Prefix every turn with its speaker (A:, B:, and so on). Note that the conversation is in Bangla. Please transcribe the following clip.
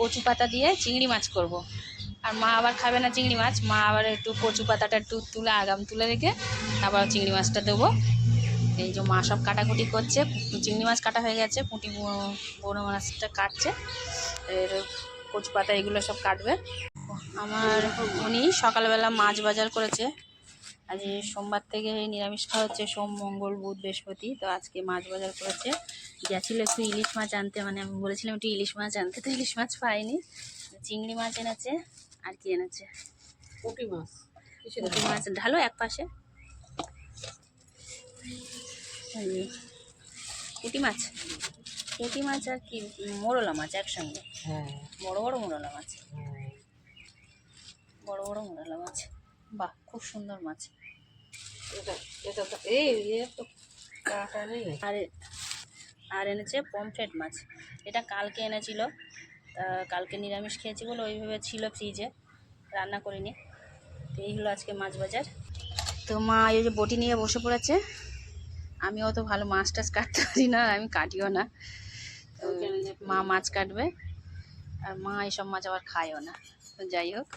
A: কচু পাতা দিয়ে চিংড়ি মাছ করব। আর মা আবার খাবে না চিংড়ি মাছ, মা আবার একটু কচু পাতাটা একটু তুলে আগাম তুলে রেখে আবার চিংড়ি মাছটা দেবো। এই যে মা সব কাটাকুটি করছে, চিংড়ি মাছ কাটা হয়ে গেছে, পুঁটি বড় মাছটা কাটছে, এর কচু পাতা এগুলো সব কাটবে। আমার উনি সকালবেলা মাছ বাজার করেছে। আজ সোমবার থেকে নিরামিষ খাওয়া হচ্ছে, সোম মঙ্গল বুধ বৃহস্পতি, তো আজকে মাছ বাজার করেছে। গেছিলো একটু ইলিশ মাছ আনতে, মানে আমি বলেছিলাম একটু ইলিশ মাছ আনতে, তো ইলিশ মাছ পাইনি, চিংড়ি মাছ এনেছে। আর কি এনেছে?
B: পুঁটি মাছ।
A: পুঁটি মাছ ঢালো এক পাশে, পুঁটি মাছ, পুঁটি মাছ আর কি মোরলা মাছ একসঙ্গে,
B: হ্যাঁ,
A: বড় বড় মোরলা মাছ,
B: হ্যাঁ।
A: বড় বড় মোরলা মাছ, বাহ খুব সুন্দর মাছ।
B: এটা এটা তো এই তো কাটা নেই।
A: আর এনেছে পমফ্রেট মাছ, এটা কালকে এনেছিল, কালকে নিরামিষ খেয়েছি বলে ওইভাবে ছিল ফ্রিজে, রান্না করিনি। তো এই হলো আজকে মাছ বাজার। তো মা এই যে বটি নিয়ে বসে পড়েছে, আমি অত ভালো মাছ টাছ কাটতে পারি না, আমি কাটিও না, তো মা মাছ কাটবে, আর মা এইসব মাছ আবার খায়ও না, তো যাই হোক।